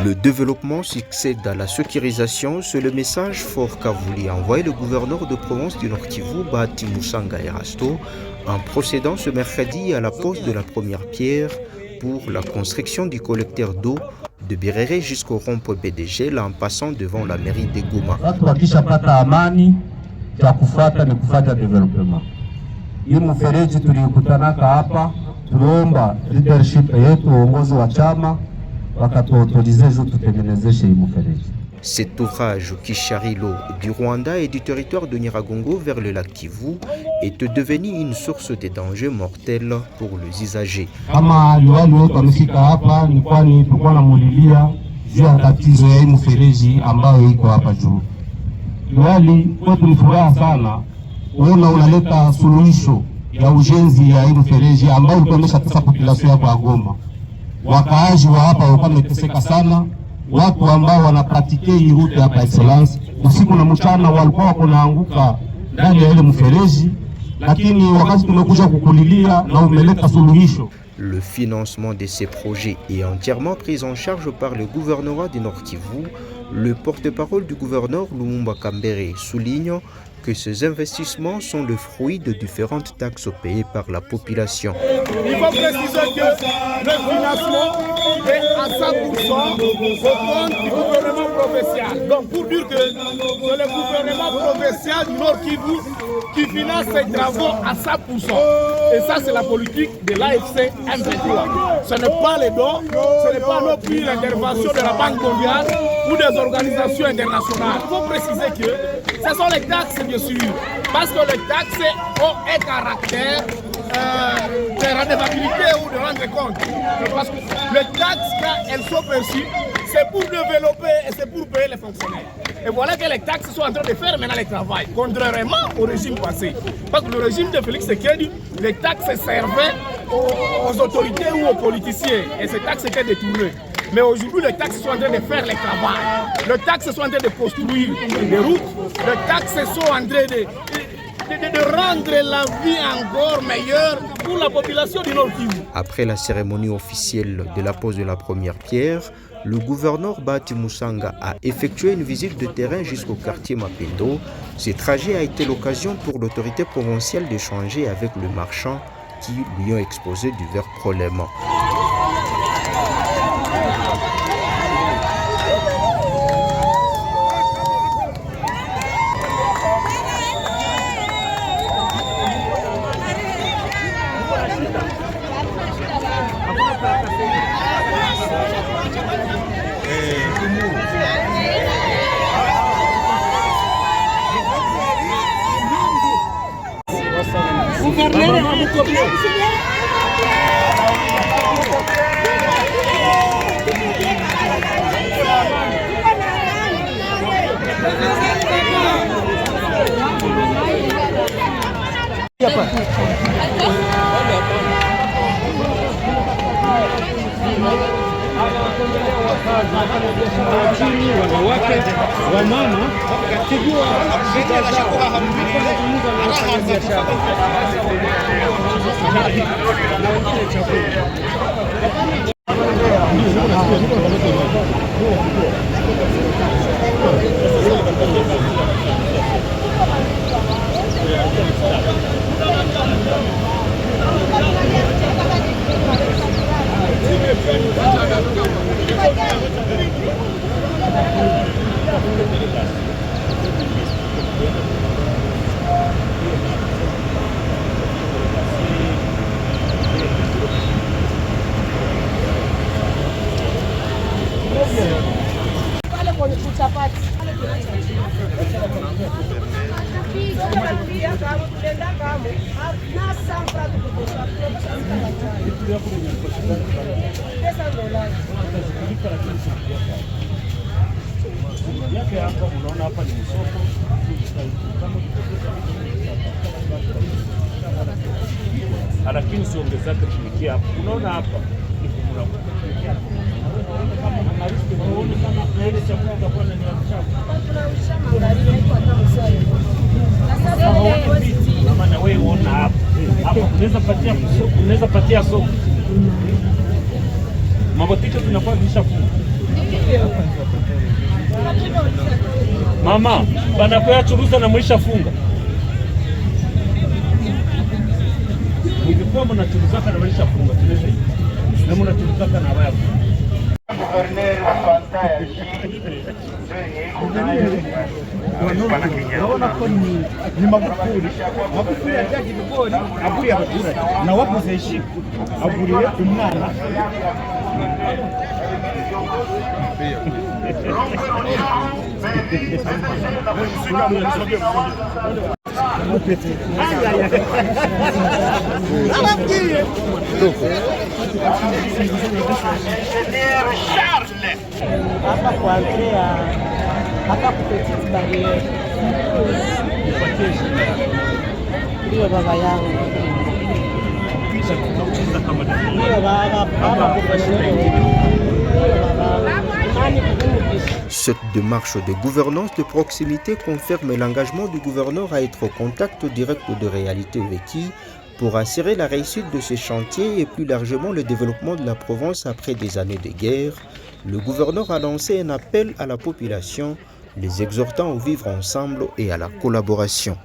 Le développement succède à la sécurisation, c'est le message fort qu'a voulu envoyer le gouverneur de province du Nord Kivu, Bahati Musanga Erasto, en procédant ce mercredi à la pose de la première pierre pour la construction du collecteur d'eau de Birere jusqu'au rond-point PDG, en passant devant la mairie de Goma. Wakishapata amani, cha kufuata ni kufanya development. Hii mfereji tulikutanaka hapa, tuliomba leadership yetu, uongozi wa chama wakatuautorize juu tutengenezeshe hii mfereji. Cet ouvrage qui charrie l'eau du Rwanda et du territoire de Nyiragongo vers le lac Kivu est devenu une source de danger mortel pour les usagers. Kama liwali wetu amefika hapa ni kwani tulikuwa namulilia juu ya tatizo ya hii mfereji ambayo iko hapa juu. Liwali kwetu ni furaha sana kuona unaleta suluhisho ya ujenzi ya hii mfereji ambayo ilikuwa imeshatesa population yako ya Goma. Wakaaji wa hapa walikuwa wameteseka sana. Watu ambao wanapratike hii route hapa excellence usiku na mchana walikuwa wako naanguka ndani ya ile mfereji, lakini wakati tumekuja kukulilia na umeleta suluhisho. Le financement de ces projets est entièrement pris en charge par le gouvernorat du Nord Kivu. Le porte-parole du gouverneur Lumumba Kambere souligne que ces investissements sont le fruit de différentes taxes payées par la population. Il faut préciser que le financement est à 100% au compte du gouvernement provincial. Donc pour dire que c'est le gouvernement provincial du Nord Kivu qui finance ces travaux à 100%. Et ça c'est la politique de l'AFC M23. Ce n'est pas les dons, ce n'est pas non plus l'intervention de la Banque mondiale ou des organisations internationales. Il faut préciser que ce sont les taxes, bien sûr, parce que les taxes ont un caractère de redevabilité ou de rendre compte. Parce que les taxes, quand elles sont perçues, c'est pour développer et c'est pour payer les fonctionnaires. Et voilà que les taxes sont en train de faire maintenant le travail, contrairement au régime passé. Parce que le régime de Félix Tshisekedi, les taxes servaient aux autorités ou aux politiciens et ces taxes étaient détournées. Mais aujourd'hui, les taxes sont en train de faire le travail. Les taxes sont en train de construire des routes. Les taxes sont en train de rendre la vie encore meilleure pour la population du Nord Kivu. Après la cérémonie officielle de la pose de la première pierre, le gouverneur Bahati Musanga a effectué une visite de terrain jusqu'au quartier Mapendo. Ce trajet a été l'occasion pour l'autorité provinciale d'échanger avec le marchand qui lui ont exposé divers problèmes. Lakini usiongezake tumikia hapo. Unaona hapa na wewe uona hapo unaweza patia soko mabotike tunakuwa vishafunga Mama, banakoya churuza na mwisha funga. Mlikuwa mnachuruzaka na mwisha funga, tunaweza. Na mnachuruzaka na baya. Naona kwa ni Magufuli. Magufuli ajaji ibigori aburi abaturage na wabuze ishiku aburiye umwana. Hapa kuanzia hapa Petite Barriere. Ndio baba yangu. Ndio baba Cette démarche de gouvernance de proximité confirme l'engagement du gouverneur à être au contact direct de réalités vécues pour assurer la réussite de ces chantiers et plus largement le développement de la province après des années de guerre. Le gouverneur a lancé un appel à la population, les exhortant au vivre ensemble et à la collaboration.